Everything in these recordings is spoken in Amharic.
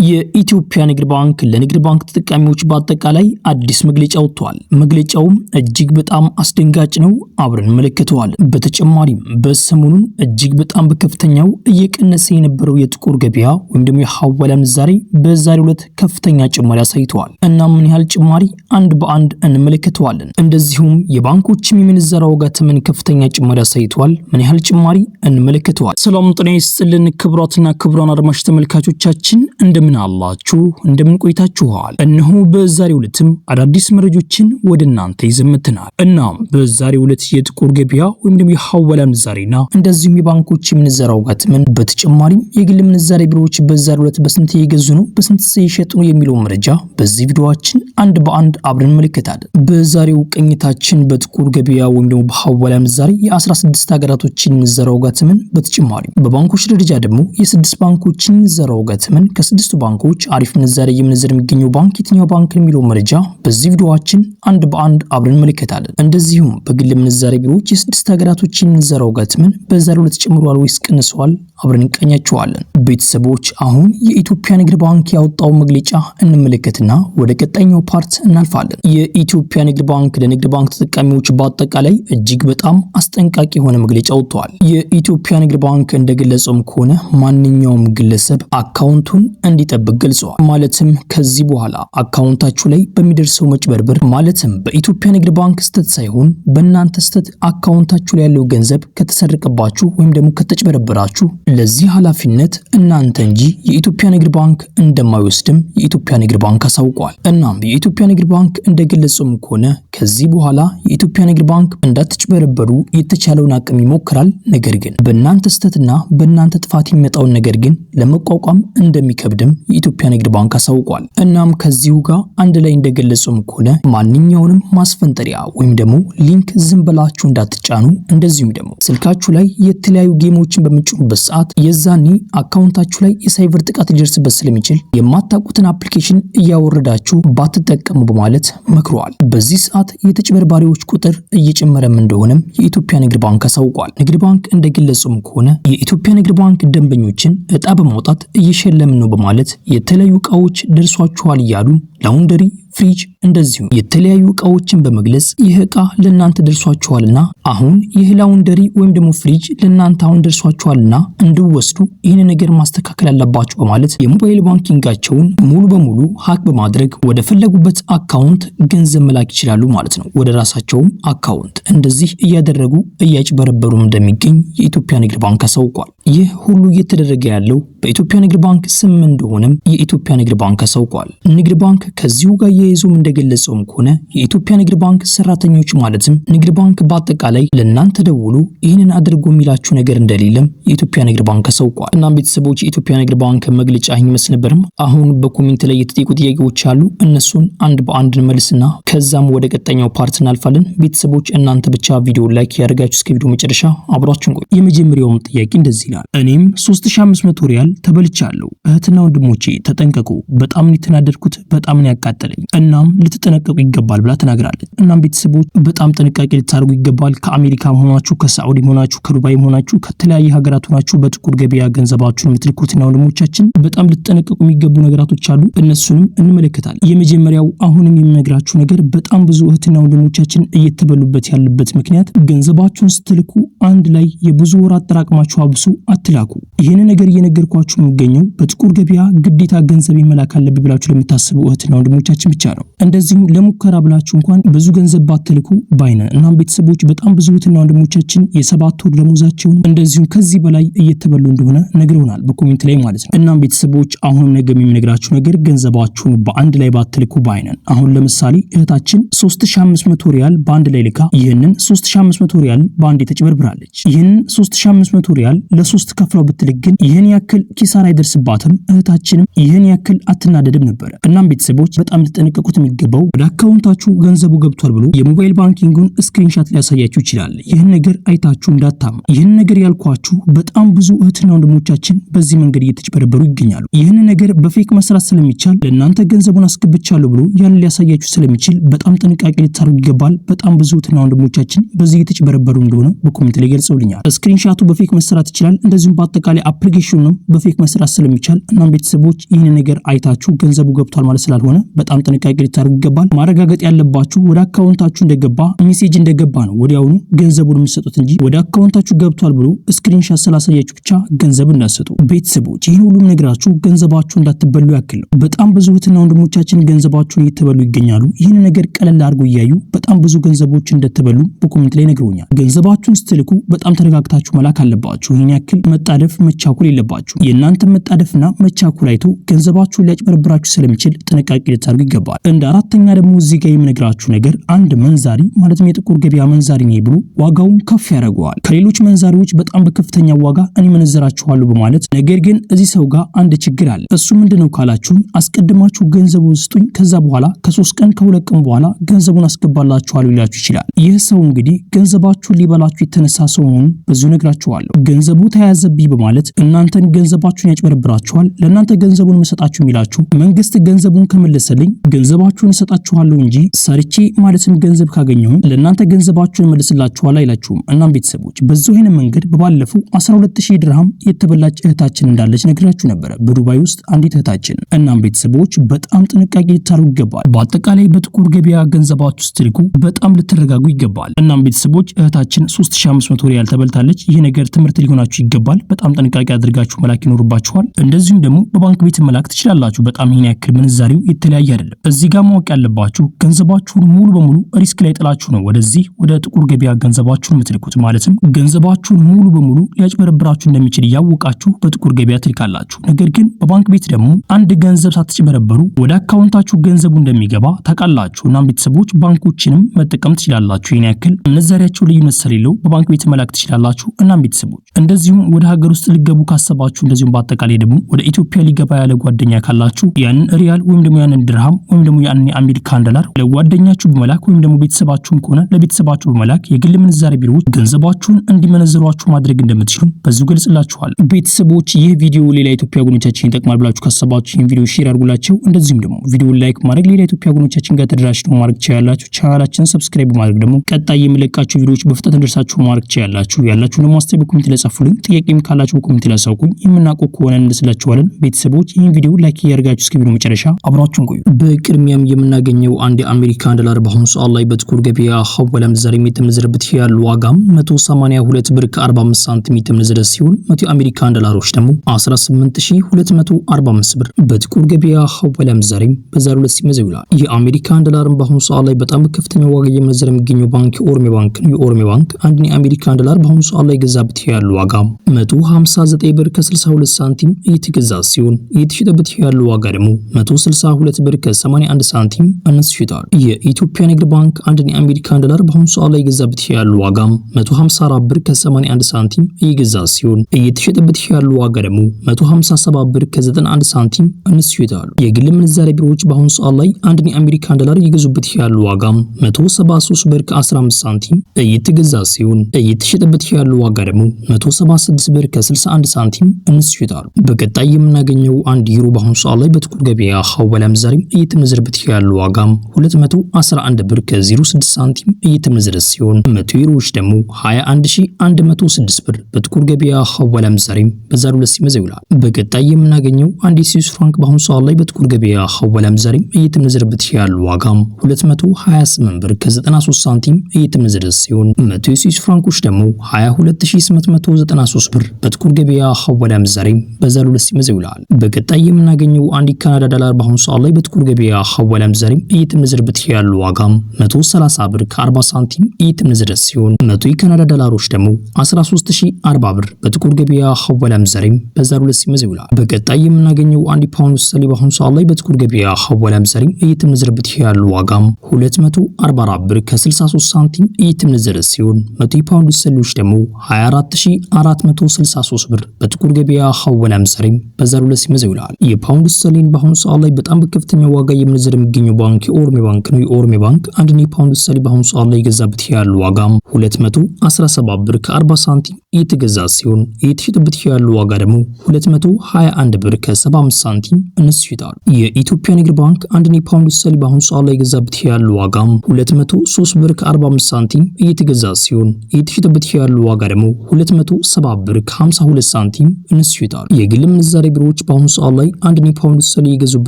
የኢትዮጵያ ንግድ ባንክ ለንግድ ባንክ ተጠቃሚዎች በአጠቃላይ አዲስ መግለጫ ወጥቷል። መግለጫውም እጅግ በጣም አስደንጋጭ ነው። አብረን እንመለከተዋለን። በተጨማሪም በሰሞኑን እጅግ በጣም በከፍተኛው እየቀነሰ የነበረው የጥቁር ገበያ ወይም ደግሞ የሐዋላ ምንዛሬ በዛሬው ዕለት ከፍተኛ ጭማሪ አሳይቷል እና ምን ያህል ጭማሪ አንድ በአንድ እንመለከተዋለን። እንደዚሁም የባንኮችም የምንዛሬ ዋጋ ተመን ከፍተኛ ጭማሪ አሳይቷል። ምን ያህል ጭማሪ እንመለከተዋለን። ሰላም ጤና ይስጥልን ክቡራትና ክቡራን አድማጭ ተመልካቾቻችን እንደምን አላችሁ? እንደምን ቆይታችኋል? እነሆ በዛሬው ዕለትም አዳዲስ መረጃዎችን ወደ እናንተ ይዘምተናል። እናም በዛሬው ዕለት የጥቁር ገበያ ወይም ደግሞ የሐዋላ ምንዛሬና እንደዚሁም የባንኮች የምንዛሬ ዋጋ ተመን በተጨማሪም የግል ምንዛሬ ቢሮዎች በዛሬው ዕለት በስንት እየገዙ ነው፣ በስንት እየሸጡ ነው የሚለው መረጃ በዚህ ቪዲዮአችን አንድ በአንድ አብረን እንመለከታለን። በዛሬው ቅኝታችን በጥቁር ገበያ ወይም ደግሞ በሐዋላ ምንዛሬ የ16 ሀገራቶችን ምንዛሬ ዋጋ ተመን በተጨማሪም በባንኮች ደረጃ ደግሞ የ6 ባንኮችን ምንዛሬ ዋጋ ተመን ከ6 ባንኮች አሪፍ ምንዛሬ እየመነዘረ የሚገኘው ባንክ የትኛው ባንክ የሚለው መረጃ በዚህ ቪዲዮአችን አንድ በአንድ አብረን እንመለከታለን። እንደዚሁም በግል ምንዛሬ ቢሮዎች የ6 ሀገራቶችን ምንዛሬ ዋጋ ተመን በዛሬው ዕለት ጨምሯል ወይስ ቀንሷል አብረን እንቀኛቸዋለን። ቤተሰቦች አሁን የኢትዮጵያ ንግድ ባንክ ያወጣው መግለጫ እንመለከትና ወደ ቀጣይኛው ፓርት እናልፋለን። የኢትዮጵያ ንግድ ባንክ ለንግድ ባንክ ተጠቃሚዎች በአጠቃላይ እጅግ በጣም አስጠንቃቂ የሆነ መግለጫ ወጥቷል። የኢትዮጵያ ንግድ ባንክ እንደገለጸውም ከሆነ ማንኛውም ግለሰብ አካውንቱን እንዲጠብቅ ገልጸዋል። ማለትም ከዚህ በኋላ አካውንታችሁ ላይ በሚደርሰው መጭበርበር ማለትም በኢትዮጵያ ንግድ ባንክ ስተት ሳይሆን በእናንተ ስተት አካውንታችሁ ላይ ያለው ገንዘብ ከተሰረቀባችሁ ወይም ደግሞ ከተጭበረበራችሁ ለዚህ ኃላፊነት እናንተ እንጂ የኢትዮጵያ ንግድ ባንክ እንደማይወስድም የኢትዮጵያ ንግድ ባንክ አሳውቋል። እናም የኢትዮጵያ ንግድ ባንክ እንደገለጸውም ከሆነ ከዚህ በኋላ የኢትዮጵያ ንግድ ባንክ እንዳትጭበረበሩ የተቻለውን አቅም ይሞክራል። ነገር ግን በእናንተ ስተትና በእናንተ ጥፋት የሚመጣውን ነገር ግን ለመቋቋም እንደሚከብድም የኢትዮጵያ ንግድ ባንክ አሳውቋል። እናም ከዚሁ ጋር አንድ ላይ እንደገለጸውም ከሆነ ማንኛውንም ማስፈንጠሪያ ወይም ደግሞ ሊንክ ዝም ብላችሁ እንዳትጫኑ፣ እንደዚሁም ደግሞ ስልካችሁ ላይ የተለያዩ ጌሞችን በምትጭኑበት ሰዓት የዛኔ አካውንታችሁ ላይ የሳይበር ጥቃት ሊደርስበት ስለሚችል የማታውቁትን አፕሊኬሽን እያወረዳችሁ ባትጠቀሙ በማለት መክረዋል። በዚህ ሰዓት የተጭበርባሪዎች ቁጥር እየጨመረም እንደሆነም የኢትዮጵያ ንግድ ባንክ አሳውቋል። ንግድ ባንክ እንደገለጸውም ከሆነ የኢትዮጵያ ንግድ ባንክ ደንበኞችን እጣ በማውጣት እየሸለምን ነው በማለት የተለያዩ እቃዎች ደርሷችኋል እያሉ ላውንደሪ፣ ፍሪጅ እንደዚሁ የተለያዩ እቃዎችን በመግለጽ ይህ እቃ ለናንተ ደርሷችኋልና አሁን ይህ ላውንደሪ ወይም ደግሞ ፍሪጅ ለናንተ አሁን ደርሷችኋልና እንድወስዱ ይህን ነገር ማስተካከል አለባችሁ በማለት የሞባይል ባንኪንጋቸውን ሙሉ በሙሉ ሀክ በማድረግ ወደ ፈለጉበት አካውንት ገንዘብ መላክ ይችላሉ ማለት ነው። ወደ ራሳቸውም አካውንት እንደዚህ እያደረጉ እያጭበረበሩም እንደሚገኝ የኢትዮጵያ ንግድ ባንክ አሳውቋል። ይህ ሁሉ እየተደረገ ያለው በኢትዮጵያ ንግድ ባንክ ስም እንደሆነም የኢትዮጵያ ንግድ ባንክ አሳውቋል። ንግድ ባንክ ከዚሁ ጋር የይዞም እንደገለጸውም ከሆነ የኢትዮጵያ ንግድ ባንክ ሰራተኞች ማለትም ንግድ ባንክ በአጠቃላይ ለናንተ ደውሉ ይህንን አድርጉ የሚላችሁ ነገር እንደሌለም የኢትዮጵያ ንግድ ባንክ አሳውቋል። እናም ቤተሰቦች የኢትዮጵያ ንግድ ባንክ መግለጫ ይመስል ነበርም። አሁን በኮሜንት ላይ የተጠየቁ ጥያቄዎች አሉ። እነሱን አንድ በአንድ እንመልስና ከዛም ወደ ቀጣይኛው ፓርት እናልፋለን። ቤተሰቦች እናንተ ብቻ ቪዲዮ ላይክ ያደርጋችሁ እስከ ቪዲዮ መጨረሻ አብራችሁን ቆዩ። የመጀመሪያውም ጥያቄ እንደዚህ ይላል። እኔም 3500 ሪያል ተበልቻለሁ። እህትና ወንድሞቼ ተጠንቀቁ። በጣም ነው የተናደድኩት፣ በጣም ነው ያቃጠለኝ። እናም ልትጠነቀቁ ይገባል ብላ ተናግራለች። እናም ቤተሰቦች በጣም ጥንቃቄ ልታደርጉ ይገባል። ከአሜሪካ ሆናችሁ፣ ከሳዑዲ ሆናችሁ፣ ከዱባይ ሆናችሁ፣ ከተለያየ ሀገራት ሆናችሁ በጥቁር ገበያ ገንዘባችሁን የምትልኩትና ወንድሞቻችን በጣም ልትጠነቀቁ የሚገቡ ነገራቶች አሉ። እነሱንም እንመለከታለን። የመጀመሪያው አሁንም የምነግራችሁ ነገር በጣም ብዙ እህትና ወንድሞቻችን እየተበሉበት ያለበት ምክንያት ገንዘባችሁን ስትልኩ አንድ ላይ የብዙ ወር አጠራቅማችሁ አብሱ አትላኩ። ይሄን ነገር እየነገርኳችሁ የሚገኘው በጥቁር ገበያ ግዴታ ገንዘብ መላክ አለብኝ ብላችሁ ለምታስቡ እህትና ወንድሞቻችን ብቻ ነው። እንደዚሁም ለሙከራ ብላችሁ እንኳን ብዙ ገንዘብ ባትልኩ ባይነን። እናም ቤተሰቦች በጣም ብዙ እህትና ወንድሞቻችን የ7 ወር ደሞዛቸውን እንደዚሁም ከዚህ በላይ እየተበሉ እንደሆነ ነግረውናል በኮሜንት ላይ ማለት ነው። እናም ቤተሰቦች አሁንም ነገ የምነግራችሁ ነገር ገንዘባችሁን በአንድ ላይ ባትልኩ ባይነን። አሁን ለምሳሌ እህታችን 3500 ሪያል በአንድ ላይ ልካ ይህንን 3500 ሪያል በአንድ ተጭበርብራለች። ይህንን 3500 ሪያል ለሶስት ከፍለው ብትልክ ግን ይህን ያክል ኪሳራ አይደርስባትም። እህታችንም ይህን ያክል አትናደድም ነበር። እናም ቤተሰቦች በጣም ልትጠነቀቁ ልትጠነቀቁት የሚገባው ወደ አካውንታችሁ ገንዘቡ ገብቷል ብሎ የሞባይል ባንኪንጉን ስክሪንሻት ሊያሳያችሁ ይችላል። ይህን ነገር አይታችሁ እንዳታም። ይህን ነገር ያልኳችሁ በጣም ብዙ እህትና ወንድሞቻችን በዚህ መንገድ እየተጭበረበሩ ይገኛሉ። ይህን ነገር በፌክ መስራት ስለሚቻል ለእናንተ ገንዘቡን አስገብቻለሁ ብሎ ያን ሊያሳያችሁ ስለሚችል በጣም ጥንቃቄ ልታደርጉ ይገባል። በጣም ብዙ እህትና ወንድሞቻችን በዚህ እየተጭበረበሩ እንደሆነ በኮሜንት ላይ ገልጸውልኛል። ስክሪንሻቱ በፌክ መስራት ይችላል። እንደዚሁም በአጠቃላይ አፕሊኬሽኑንም በፌክ መስራት ስለሚቻል እናም ቤተሰቦች ይህን ነገር አይታችሁ ገንዘቡ ገብቷል ማለት ስላልሆነ በጣም ጥንቃቄ ልታደርጉ ይገባል። ማረጋገጥ ያለባችሁ ወደ አካውንታችሁ እንደገባ ሜሴጅ እንደገባ ነው ወዲያውኑ ገንዘቡን የምትሰጡት እንጂ ወደ አካውንታችሁ ገብቷል ብሎ ስክሪንሻት ስላሳያችሁ ብቻ ገንዘብ እንዳትሰጡ። ቤተሰቦች ይህን ሁሉም ነግራችሁ ገንዘባችሁ እንዳትበሉ ያክል ነው። በጣም ብዙ እህትና ወንድሞቻችን ገንዘባችሁን እየተበሉ ይገኛሉ። ይህን ነገር ቀለል አድርጎ እያዩ በጣም ብዙ ገንዘቦች እንደተበሉ በኮሜንት ላይ ነግረውኛል። ገንዘባችሁን ስትልኩ በጣም ተረጋግታችሁ መላክ አለባችሁ። ይህን ያክል መጣደፍ መቻኩል የለባችሁ። የእናንተ መጣደፍና መቻኩል አይቶ ገንዘባችሁን ሊያጭበረብራችሁ ስለሚችል ጥንቃቄ ልታደርጉ ይገባል። እንደ አራተኛ ደግሞ እዚህ ጋር የምነግራችሁ ነገር አንድ መንዛሪ ማለትም የጥቁር ገበያ መንዛሪ ነው ብሎ ዋጋውን ከፍ ያደርገዋል። ከሌሎች መንዛሪዎች በጣም በከፍተኛ ዋጋ እኔ መነዘራችኋለሁ በማለት ነገር ግን እዚህ ሰው ጋር አንድ ችግር አለ። እሱ ምንድነው ካላችሁ አስቀድማችሁ ገንዘቡን ስጡኝ ከዛ በኋላ ከ3 ቀን ከ2 ቀን በኋላ ገንዘቡን አስገባላችኋለሁ ይላችሁ ይችላል። ይህ ሰው እንግዲህ ገንዘባችሁን ሊበላችሁ የተነሳ ሰው መሆኑን በዚሁ ነግራችኋለሁ። ገንዘቡ ተያዘብኝ በማለት እናንተን ገንዘባችሁን ያጭበረብራችኋል። ለእናንተ ገንዘቡን መሰጣችሁ የሚላችሁ መንግስት ገንዘቡን ከመለሰልኝ ገንዘባችሁን እሰጣችኋለሁ እንጂ ሰርቼ ማለትም ገንዘብ ካገኘሁኝ ለእናንተ ገንዘባችሁን መልስላችኋል አይላችሁም። እናም ቤተሰቦች በዚሁ አይነት መንገድ በባለፈው 12000 ድርሃም የተበላች እህታችን እንዳለች ነግራችሁ ነበረ በዱባይ ውስጥ አንዲት እህታችን። እናም ቤተሰቦች በጣም ጥንቃቄ ልታደርጉ ይገባል። በአጠቃላይ በጥቁር ገበያ ገንዘባችሁ ስትልኩ በጣም ልትረጋጉ ይገባል። እናም ቤተሰቦች እህታችን 3500 ሪያል ተበልታለች። ይህ ነገር ትምህርት ሊሆናችሁ ይገባል። በጣም ጥንቃቄ አድርጋችሁ መላክ ይኖርባችኋል። እንደዚሁም ደግሞ በባንክ ቤት መላክ ትችላላችሁ። በጣም ይሄን ያክል ምንዛሬው የተለያየ አይደለም። እዚህ ጋር ማወቅ ያለባችሁ ገንዘባችሁን ሙሉ በሙሉ ሪስክ ላይ ጥላችሁ ነው ወደዚህ ወደ ጥቁር ገበያ ገንዘባችሁን የምትልኩት። ማለትም ገንዘባችሁን ሙሉ በሙሉ ሊያጭበረብራችሁ እንደሚችል እያወቃችሁ በጥቁር ገበያ ትልካላችሁ። ነገር ግን በባንክ ቤት ደግሞ አንድ ገንዘብ ሳትጭበረበሩ ወደ አካውንታችሁ ገንዘቡ እንደሚገባ ታውቃላችሁ። እናም ቤተሰቦች ባንኮችንም መጠቀም ትችላላችሁ። ይሄን ያክል ምንዛሬያቸው ልዩነት ስለሌለው በባንክ ቤት መላክ ትችላላችሁ። እናም ቤተሰቦች እንደዚሁም ወደ ሀገር ውስጥ ሊገቡ ካሰባችሁ እንደዚሁም በአጠቃላይ ደግሞ ወደ ኢትዮጵያ ሊገባ ያለ ጓደኛ ካላችሁ ያንን ሪያል ወይም ደግሞ ያንን ድርሃም ወይም ደግሞ ያንን የአሜሪካን ዶላር ለጓደኛችሁ በመላክ ወይም ደግሞ ቤተሰባችሁም ከሆነ ለቤተሰባችሁ በመላክ የግል ምንዛሬ ቢሮዎች ገንዘባችሁን እንዲመነዝሯችሁ ማድረግ እንደምትችሉ በዚሁ ገልጽላችኋል። ቤተሰቦች ይህ ቪዲዮ ሌላ ኢትዮጵያ ወገኖቻችን ይጠቅማል ብላችሁ ካሰባችሁ ይህን ቪዲዮ ሼር አድርጉላቸው። እንደዚሁም ደግሞ ቪዲዮውን ላይክ ማድረግ ሌላ ኢትዮጵያ ወገኖቻችን ጋር ተደራሽ ነው ማድረግ ትችላላችሁ። ቻናላችንን ሰብስክራይብ ማድረግ ደግሞ ቀጣይ የምለቃችሁ ቪዲዮዎች በፍጥነት እንደርሳችሁ ማድረግ ትችላላችሁ። ያላችሁ ደግሞ አስተያየት በኮሜንት ላይ ጻፉልኝ። ጥያቄም ካላችሁ በኮሜንት ላይ አሳውቁኝ። የምናውቀው ከሆነ እንስላችኋለን። ቤተሰቦች ይህን ቪዲዮ ላይክ እያደረጋችሁ እስከ ቪዲዮ መጨረሻ አብራችሁን ቆዩ። በቅድሚያም የምናገኘው አንድ የአሜሪካን ዶላር በአሁኑ ሰዓት ላይ በጥቁር ገበያ ሐዋላ ምንዛሬ የተመነዘረበት ያለው ዋጋም 182 ብር ከ45 ሳንቲም የተመነዘረ ሲሆን 100 የአሜሪካን ዶላሮች ደግሞ 18245 ብር በጥቁር ገበያ ሐዋላ ምንዛሬ በዛሬው ዕለት ሲመነዘር ይውላል። የአሜሪካን ዶላርን በአሁኑ ሰዓት ላይ በጣም በከፍተኛ ዋጋ እየመነዘረ የሚገኘው ባንክ የኦሮሚያ ባንክ ነው። የኦሮሚያ ባንክ አንድ የአሜሪካን ዶላር በአሁኑ ሰዓት ላይ ገዛበት ያለው ዋጋ 159 ብር ከ62 ሳንቲም እየተገዛ ሲሆን እየተሸጠበት ያለው ዋጋ ደግሞ 162 ብር ከ81 ሳንቲም ተሽጧል። የኢትዮጵያ ንግድ ባንክ አንድ የአሜሪካን ዶላር በአሁኑ ሰዓት ላይ ገዛበት ያለው ዋጋ 154 ብር ከ81 ሳንቲም እየገዛ ሲሆን እየተሸጠበት ያለው ዋጋ ደግሞ 157 ብር ከ91 ሳንቲም ተሽጧል። የግል ምንዛሬ ቢሮዎች በአሁኑ ሰዓት ላይ አንድ የአሜሪካን ዶላር እየገዙበት ያለው ዋጋ 173 ብር ከ15 ሳንቲም እየተገዛ ሲሆን እየተሸጠበት ያለው ዋጋ ደግሞ 176 ብር ከ61 ሳንቲም ተሽጧል። በቀጣይ የምናገኘው አንድ ዩሮ በአሁኑ ሰዓት ላይ በጥቁር ገበያ ሐዋላ ምንዛሬ እየተመነዘረበት ያለው ዋጋ 211 ብር ከ06 ሳንቲም እየተመነዘረ ሲሆን 100 ዩሮዎች ደግሞ 21106 ብር በጥቁር ገበያ ሐዋላ ምንዛሬ በዛሬው ዕለት ሲመነዘር ይውላል። በቀጣይ የምናገኘው አንድ ስዊስ ፍራንክ በአሁኑ ሰዓት ላይ በጥቁር ገበያ ሐዋላ ምንዛሬ እየተመነዘረበት ያለው ዋጋ 228 ብር ከ93 ሳንቲም እየተመነዘረ ሲሆን 100 የስዊስ ፍራንኮች ደግሞ 22893 ብር በጥቁር ገበያ ሐዋላ ምንዛሬ በዛሬው ዕለት ሲመነዘር ይውላል። በቀጣይ የምናገኘው አንድ ካናዳ ዶላር በአሁኑ ሰዓት ላይ በጥቁር ገበያ ሐዋላ ምንዛሬ እየተመነዘረበት ያለው ዋጋ 130 ብር ከ40 ሳንቲም እየተመነዘረ ሲሆን 100 የካናዳ ዶላሮች ደግሞ 13040 ብር በጥቁር ገበያ ሐዋላ ምንዛሬ በዛሬው ዕለት ሲመነዘር ይውላል። በቀጣይ የምናገኘው አንድ ፓውንድ ስተርሊንግ በአሁኑ ሰዓት ላይ በጥቁር ገበያ ሐዋላ ምንዛሬ እየተመነዘረበት ያለው ዋጋ 244 ብር ከ63 ሳንቲም እየተመነዘረ ሲሆን 100 የፓውንድ ስተርሊንግ ደግሞ 24463 ብር በጥቁር ገበያ ሐዋላ ምንዛሬ በዛሬው ዕለት ሲመነዘር ይውላል። የፓውንድ ስተርሊንግ በአሁኑ ሰዓት ላይ በጣም በከፍተኛ ዋጋ የምንዘር የሚገኘው ባንክ የኦሮሚያ ባንክ ነው። የኦሮሚያ ባንክ አንድ የፓውንድ ስተርሊንግ በአሁኑ ሰዓት ላይ የገዛበት ያለው ዋጋም 217 ብር ከ40 ሳንቲም እየተገዛ ሲሆን እየተሸጠበት ያለው ዋጋ ደግሞ 221 ብር ከ75 ሳንቲም እንስይታል። የኢትዮጵያ ንግድ ባንክ አንድ የፓውንድ ስተርሊንግ በአሁኑ ሰዓት ላይ የገዛበት ያለው ዋጋም 203 ብር ከ45 ሳንቲም እየተገዛ ሲሆን እየተሸጠበት ያለው ዋጋ ደግሞ 270 ብር ከ52 ሳንቲም እንስይታል። የግል ምንዛሬ ቢሮዎች በአሁኑ ሰዓት ላይ አንድ የፓውንድ ስተርሊንግ የገዙበት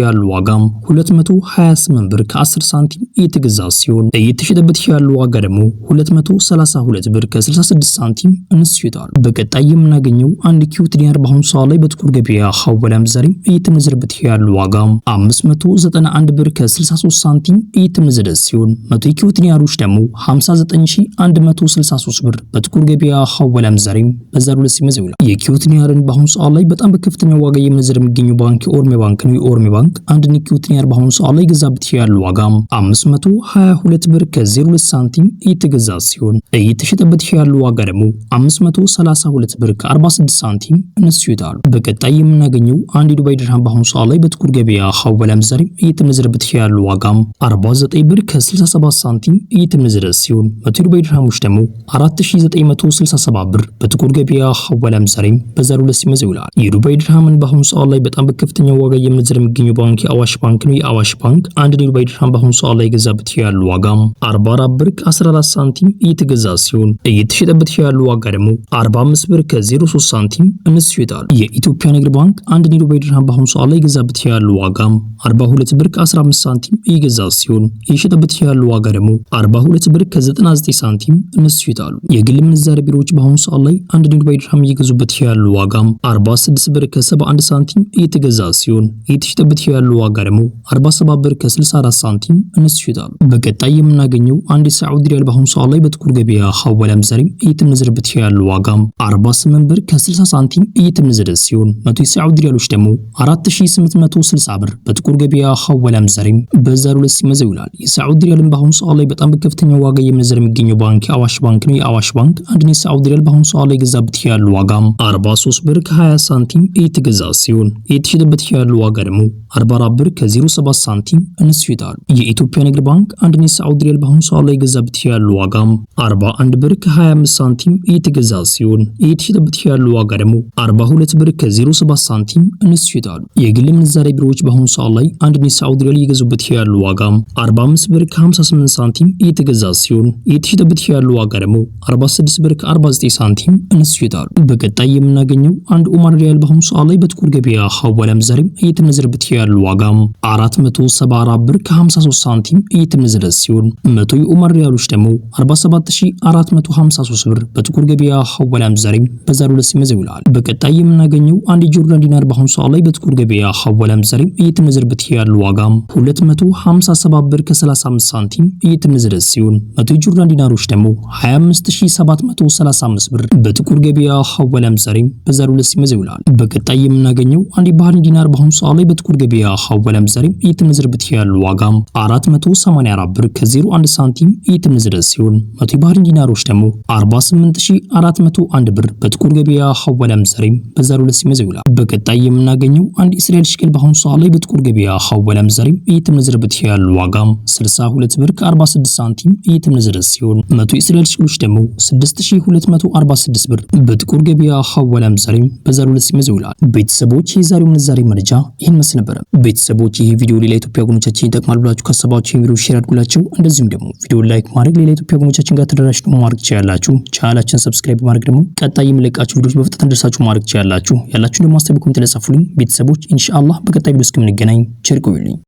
ያለው ዋጋም 228 ብር ከ10 ሳንቲም እየተገዛ ሲሆን እየተሸጠበት ያለው ዋጋ ደግሞ 232 ብር ከ66 ሳንቲም እንስይታል። በቀጣይ የምናገኘው አንድ ኪዩት ዲናር በአሁኑ ሰዓት ላይ በጥቁር ገበያ ሐዋላ ምንዛሬ እየተመነዘረበት ያለው ዋጋ 591 ብር ከ63 ሳንቲም እየተመነዘረ ሲሆን 100 ኪዩት ዲናሮች ደግሞ 59163 ብር በጥቁር ገበያ ሐዋላ ምንዛሬ በዛሬው ዕለት ሲመነዘር ይውላል። የኪዩት ዲናርን በአሁኑ ሰዓት ላይ በጣም በከፍተኛ ዋጋ እየመነዘረ የሚገኘው ባንክ የኦሮሚያ ባንክ ነው። የኦሮሚያ ባንክ አንድ ኪዩት ዲናር በአሁኑ ሰዓት ላይ የገዛበት ያለው ዋጋ 522 ብር ከ02 ሳንቲም እየተገዛ ሲሆን እየተሸጠበት ያለው ዋጋ ደግሞ 532 ብር ከ46 ሳንቲም እንስይታል። በቀጣይ የምናገኘው አንድ የዱባይ ድርሃም በአሁኑ ሰዓት ላይ በጥቁር ገበያ ሐዋላ ምንዛሬ እየተመነዘረበት ያለው ዋጋ 49 ብር ከ67 ሳንቲም እየተመነዘረ ሲሆን 100 የዱባይ ድርሃሞች ደግሞ 4967 ብር በጥቁር ገበያ ሐዋላ ምንዛሬ በዛሬው ዕለት ሲመነዘር ይውላል። የዱባይ ድርሃምን በአሁኑ ሰዓት ላይ በጣም በከፍተኛ ዋጋ እየመነዘረ የሚገኘው ባንክ የአዋሽ ባንክ ነው። የአዋሽ ባንክ አንድ የዱባይ ድርሃም በአሁኑ ሰዓት ላይ የገዛበት ያለው ዋጋ 44 ብር ከ14 ሳንቲም እየተገዛ ሲሆን እየተሸጠበት ያለው ዋጋ ደግሞ 45 ብር ከ03 ሳንቲም እንስይታል። የኢትዮጵያ ንግድ ባንክ አንድ የዱባይ ድርሃም በአሁኑ ሰዓት ላይ የገዛበት ያለው ዋጋ 42 ብር ከ15 ሳንቲም እየገዛ ሲሆን እየሸጠበት ያለው ዋጋ ደግሞ 42 ብር ከ99 ሳንቲም እንስይታል። የግል ምንዛሬ ቢሮዎች በአሁኑ ሰዓት ላይ አንድ የዱባይ ድርሃም እየገዙበት ያለው ዋጋ 46 ብር ከ71 ሳንቲም እየተገዛ ሲሆን እየተሸጠበት ያለው ዋጋ ደግሞ 47 ብር ከ64 ሳንቲም እንስይታል። በቀጣይ የምናገኘው አንድ የሳዑዲ ሪያል በአሁኑ ሰዓት ላይ በጥቁር ገበያ ሐዋላ ምንዛሬ እየተመነዘረበት ያለው ዋጋ 48 ብር ከ60 ሳንቲም እየተመነዘረ ሲሆን 100 የሳዑዲ ሪያሎች ደግሞ 4860 ብር በጥቁር ገበያ ሐዋላ ምንዛሬ በዛሬው ዕለት ሲመነዘር ይውላል። የሳዑዲ ሪያልን በአሁኑ ሰዓት ላይ በጣም በከፍተኛ ዋጋ እየመነዘረ የሚገኘው ባንክ የአዋሽ ባንክ ነው። የአዋሽ ባንክ አንድ የሳዑዲ ሪያል በአሁኑ ሰዓት ላይ የገዛበት ያለው ዋጋ 43 ብር ከ20 ሳንቲም እየተገዛ ሲሆን እየተሸጠበት ያለው ዋጋ ደግሞ 44 ብር ከ07 ሳንቲም እንስይታል። የኢትዮጵያ ንግድ ባንክ አንድ የሳዑዲ ሪያል በአሁኑ ሰዓት ላይ የገዛበት ያለው ዋጋ 41 ብር ከ25 ሳንቲም እየተገዛ ሲሆን እየተሸጠበት ያለው ዋጋ ደግሞ 42 ብር ከ07 ሳንቲም እንስይታል። የግል ምንዛሬ ቢሮዎች በአሁኑ ሰዓት ላይ አንድ የሳዑዲ ሪያል እየገዙበት ያለው ዋጋ 45 ብር ከ58 ሳንቲም እየተገዛ ሲሆን እየተሸጠበት ያለው ዋጋ ደግሞ 46 ብር ከ49 ሳንቲም እንስይታል። በቀጣይ የምናገኘው አንድ ኦማር ሪያል በአሁኑ ሰዓት ላይ በጥቁር ገበያ ሐዋላ ምንዛሬ እየተመነዘረበት ያለው ዋጋ 474 ብር ከ53 ሳንቲም እየተመነዘረ ሲሆን 100 የኦማር ሪያሎች ደግሞ 47453 ብር በጥቁር ገበያ ሐዋላ ምንዛሬ በዛሬው ዕለት ሲመነዘር ይውላል። በቀጣይ የምናገኘው አንድ የጆርዳን ዲናር በአሁኑ ሰዓት ላይ በጥቁር ገበያ ሐዋላ ምንዛሬ እየተመነዘረበት ያለው ዋጋ 257 ብር ከ35 ሳንቲም እየተመነዘረ ሲሆን 100 የጆርዳን ዲናሮች ደግሞ 25735 ብር በጥቁር ገበያ ሐዋላ ምንዛሬ በዛሬው ዕለት ሲመነዘር ይውላል። በቀጣይ የምናገኘው አንድ የባህሬን ዲናር በአሁኑ ሰዓት ላይ በጥቁር ገበያ ሐዋላ ምንዛሬ እየተመነዘረበት ያለው ዋጋ 484 ብር ከ01 ሳንቲም እየተመነዘረ ሲሆን 100 የባህሬን ዲናሮች ደግሞ 48401 ብር በጥቁር ገበያ ሐዋላ ምንዛሬ በዛሬው ዕለት ሲመነዘር ይውላል። በቀጣይ የምናገኘው አንድ እስራኤል ሽክል በአሁኑ ሰዓት ላይ በጥቁር ገበያ ሐዋላ ምንዛሬ እየተመነዘረበት ያለው ዋጋ 62 ብር ከ46 ሳንቲም እየተመነዘረ ሲሆን 100 የእስራኤል ሽክሎች ደግሞ 6246 ብር በጥቁር ገበያ ሐዋላ ምንዛሬ በዛሬው ዕለት ሲመነዘር ይውላል። ቤተሰቦች የዛሬው ምንዛሬ መረጃ ይህን መስል ነበር። ቤተሰቦች ይህ ቪዲዮ ሌላ ኢትዮጵያ ወገኖቻችን ይጠቅማል ብላችሁ ካሰባችሁ ይህን ቪዲዮ ሼር አድርጉላችሁ። እንደዚሁም ደግሞ ቪዲዮ ላይክ ማድረግ ሌላ ኢትዮጵያ ወገኖቻችን ጋር ተደራሽ ማድረግ ትችላላችሁ። ቻናላችንን ሰብስክራይብ ማድረግ ደግሞ ቀጣይ የሚለቃችሁ ቪዲዮዎች በፍጥነት እንዲደርሳችሁ ማድረግ ትችላላችሁ። ያላችሁን ደግሞ አስተያየት በኮሜንት ላይ ጻፉልኝ። ቤተሰቦች ኢንሻአላህ በቀጣይ ቪዲዮ እስከምንገናኝ ቸር ቆዩልኝ።